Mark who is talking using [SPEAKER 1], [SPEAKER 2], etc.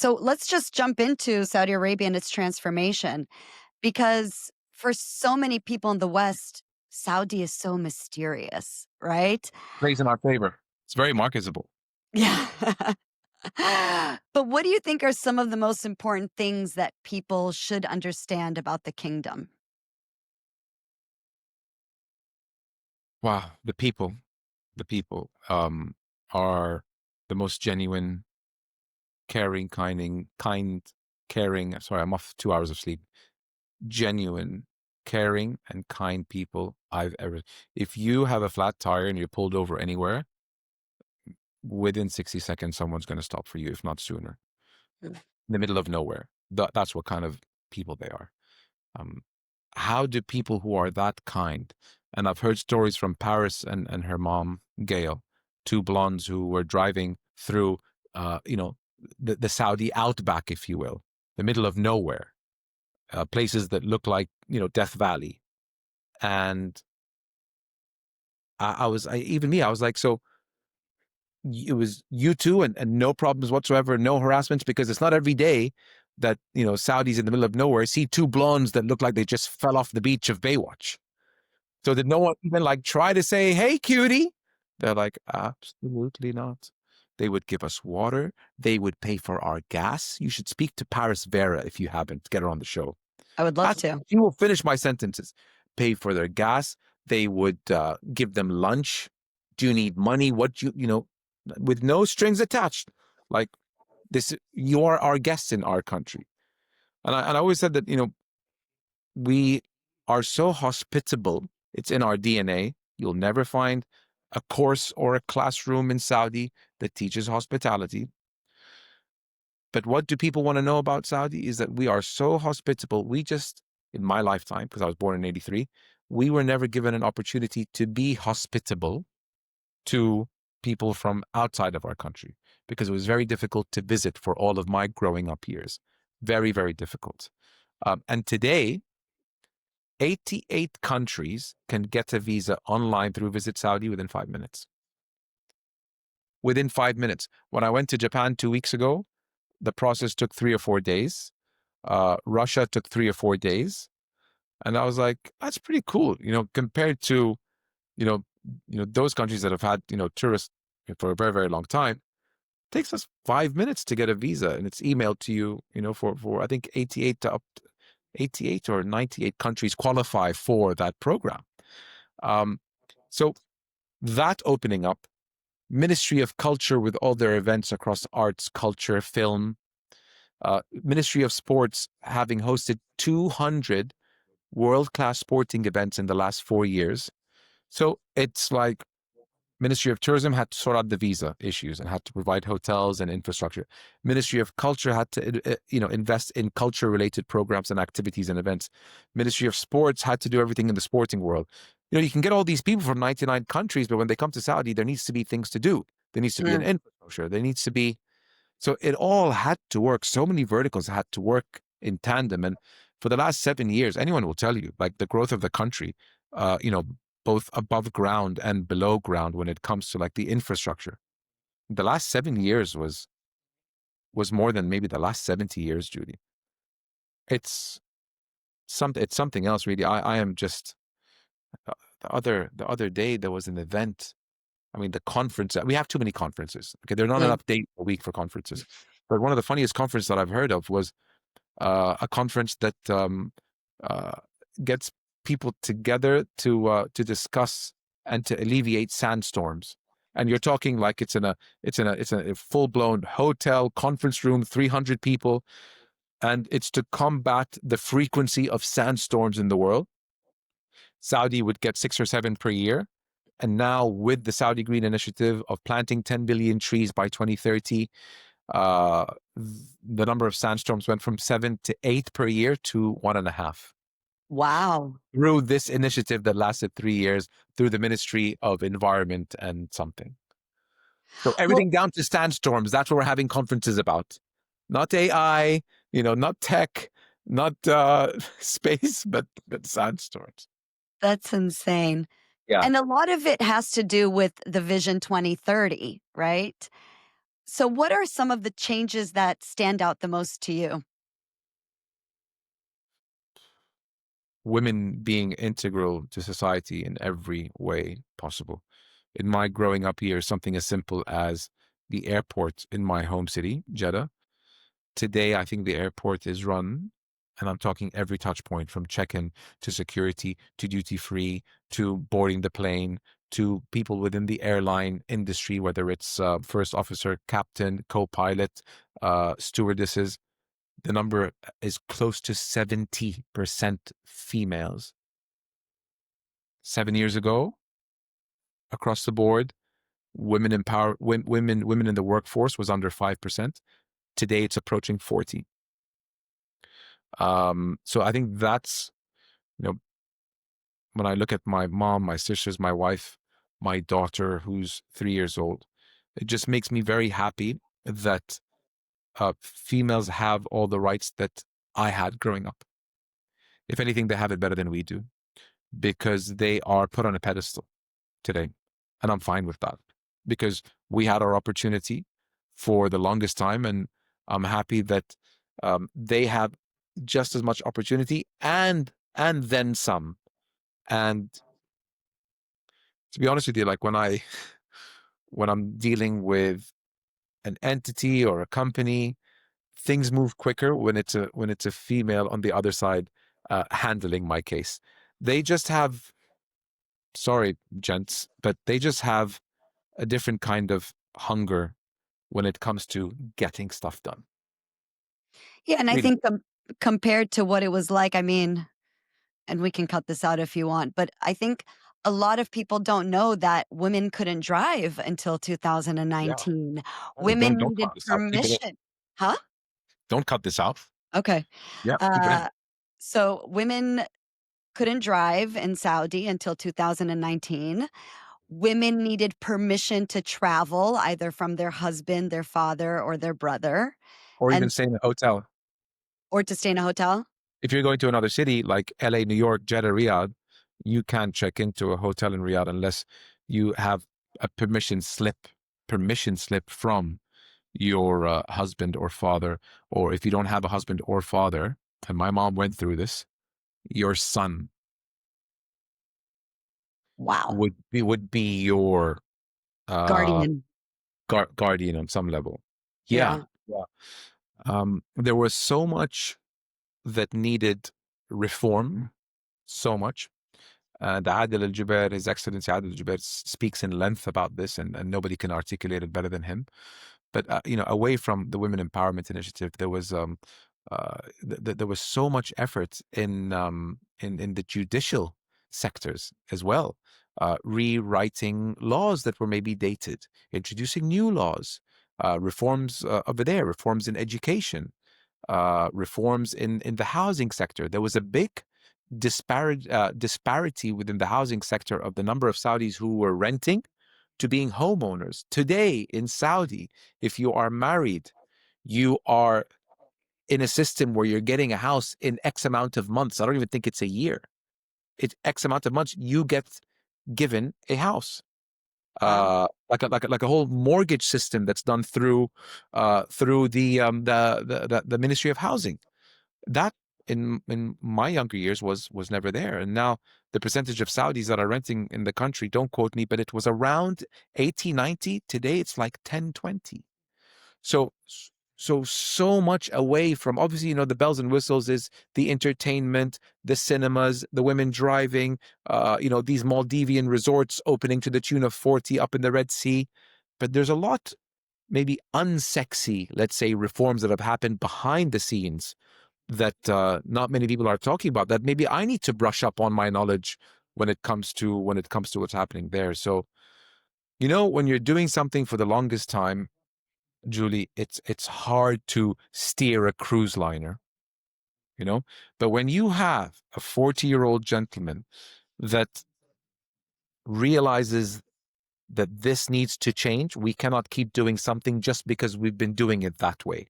[SPEAKER 1] So let's just jump into Saudi Arabia and its transformation because for so many people in the West, Saudi is so mysterious, right?
[SPEAKER 2] Plays in our favor. It's very marketable.
[SPEAKER 1] Yeah. But what do you think are some of the most important things that people should understand about the kingdom?
[SPEAKER 2] Wow, the people are the most genuine, caring, caring. Sorry, I'm off 2 hours of sleep. Genuine, caring, and kind people I've ever. If you have a flat tire and you're pulled over anywhere, within 60 seconds, someone's going to stop for you, if not sooner. In the middle of nowhere. That's what kind of people they are. Um, how do people who are that kind, and I've heard stories from Paris and her mom, Gail, two blondes who were driving through, the Saudi outback, if you will, the middle of nowhere, places that look like, Death Valley. And I was like, so it was you two and no problems whatsoever, no harassments, because it's not every day that, Saudis in the middle of nowhere see two blondes that look like they just fell off the beach of Baywatch. So did no one even like try to say, hey, cutie? They're like, absolutely not. They would give us water. They would pay for our gas. You should speak to Paris Vera if you haven't. Get her on the show.
[SPEAKER 1] I would love to.
[SPEAKER 2] She will finish my sentences. Pay for their gas. They would give them lunch. Do you need money? With no strings attached. Like this, you are our guests in our country. And I always said that, we are so hospitable. It's in our DNA. You'll never find a course or a classroom in Saudi that teaches hospitality. But what do people want to know about Saudi is that we are so hospitable. In my lifetime, because I was born in 83, we were never given an opportunity to be hospitable to people from outside of our country because it was very difficult to visit for all of my growing up years. Very, very difficult. And today, 88 countries can get a visa online through Visit Saudi within 5 minutes. Within 5 minutes. When I went to Japan 2 weeks ago, the process took 3 or 4 days. Russia took 3 or 4 days. And I was like, that's pretty cool, compared to, you know, those countries that have had, tourists for a very, very long time. It takes us 5 minutes to get a visa, and it's emailed to you, for I think 88 or 98 countries qualify for that program. So that opening up, Ministry of Culture with all their events across arts, culture, film, Ministry of Sports having hosted 200 world-class sporting events in the last 4 years. So it's like Ministry of Tourism had to sort out the visa issues and had to provide hotels and infrastructure. Ministry of Culture had to, invest in culture-related programs and activities and events. Ministry of Sports had to do everything in the sporting world. You can get all these people from 99 countries, but when they come to Saudi, there needs to be things to do. There needs to be an infrastructure. There needs to be, so it all had to work. So many verticals had to work in tandem. And for the last 7 years, anyone will tell you, like the growth of the country, both above ground and below ground when it comes to like the infrastructure. The last 7 years was more than maybe the last 70 years, Judy. It's something else, really. I am just the other day there was an event. I mean, the conference, we have too many conferences. Okay, there are not enough days a week for conferences. But one of the funniest conferences that I've heard of was a conference that gets people together to discuss and to alleviate sandstorms. And you're talking like it's in a full blown hotel conference room, 300 people, and it's to combat the frequency of sandstorms in the world. Saudi would get 6 or 7 per year. And now with the Saudi Green Initiative of planting 10 billion trees by 2030, the number of sandstorms went from 7 to 8 per year to 1.5.
[SPEAKER 1] Wow.
[SPEAKER 2] Through this initiative that lasted 3 years, through the Ministry of Environment and something. So
[SPEAKER 1] Well,
[SPEAKER 2] everything down to sandstorms, that's what we're having conferences about. Not AI, not tech, not space, but sandstorms.
[SPEAKER 1] that's insane.
[SPEAKER 2] Yeah.
[SPEAKER 1] And a lot of it has to do with the Vision 2030, right? So, what are some of the changes that stand out the most to you?
[SPEAKER 2] Women being integral to society in every way possible. In my growing up years, something as simple as the airport in my home city, Jeddah. Today, I think the airport is run, and I'm talking every touch point from check-in to security to duty free to boarding the plane to people within the airline industry, whether it's first officer, captain, co-pilot, stewardesses. The number is close to 70% females. 7 years ago, across the board, women in the workforce was under 5%. Today, it's approaching 40. So I think that's, you know, when I look at my mom, my sisters, my wife, my daughter, who's 3 years old, it just makes me very happy that females have all the rights that I had growing up. If anything, they have it better than we do because they are put on a pedestal today. And I'm fine with that because we had our opportunity for the longest time. And I'm happy that they have just as much opportunity and then some. And to be honest with you, like when I'm dealing with an entity or a company, things move quicker when it's a female on the other side handling my case. They just have, sorry, gents, but they just have a different kind of hunger when it comes to getting stuff done.
[SPEAKER 1] Yeah, and I
[SPEAKER 2] Really?
[SPEAKER 1] think compared to what it was like, I mean, and we can cut this out if you want, but I think a lot of people don't know that women couldn't drive until
[SPEAKER 2] Yeah.
[SPEAKER 1] 2019.
[SPEAKER 2] Oh,
[SPEAKER 1] Women
[SPEAKER 2] don't
[SPEAKER 1] needed
[SPEAKER 2] cut this out. Keep it in.
[SPEAKER 1] permission. Huh?
[SPEAKER 2] Don't cut this out.
[SPEAKER 1] Okay.
[SPEAKER 2] Yeah, keep it in.
[SPEAKER 1] Uh, so women couldn't drive in Saudi until 2019. Women needed permission to travel either from their husband, their father, or their brother,
[SPEAKER 2] Or even
[SPEAKER 1] and
[SPEAKER 2] stay in a hotel.
[SPEAKER 1] or to stay in a hotel.
[SPEAKER 2] If you're going to another city like LA, New York, Jeddah, Riyadh, you can't check into a hotel in Riyadh unless you have a permission slip from your husband or father, or if you don't have a husband or father, and my mom went through this, your son
[SPEAKER 1] Wow.
[SPEAKER 2] would be your uh,
[SPEAKER 1] Guardian.
[SPEAKER 2] guardian on some level. Yeah,
[SPEAKER 1] Yeah.
[SPEAKER 2] yeah. There was so much that needed reform, so much. And Adil al-Jubair, His Excellency Adil al-Jubair, speaks in length about this, and nobody can articulate it better than him. But away from the Women Empowerment Initiative, there was there was so much effort in the judicial sectors as well, rewriting laws that were maybe dated, introducing new laws, reforms over there, reforms in education, reforms in the housing sector. There was a big disparity within the housing sector of the number of Saudis who were renting to being homeowners. Today in Saudi, if you are married, you are in a system where you're getting a house in X amount of months. I don't even think it's a year. It's X amount of months. You get given a house,
[SPEAKER 1] Wow.
[SPEAKER 2] like a whole mortgage system that's done through the Ministry of Housing. That in my younger years was never there, and now the percentage of Saudis that are renting in the country, don't quote me, but it was around 80, 90. Today it's like 10, 20. So so much away from, obviously, the bells and whistles is the entertainment, the cinemas, the women driving, these Maldivian resorts opening to the tune of 40 up in the Red Sea. But there's a lot, maybe unsexy, let's say, reforms that have happened behind the scenes that not many people are talking about, that maybe I need to brush up on my knowledge when it comes to what's happening there. So, when you're doing something for the longest time, Julie, it's hard to steer a cruise liner, you know? But when you have a 40-year-old gentleman that realizes that this needs to change, we cannot keep doing something just because we've been doing it that way.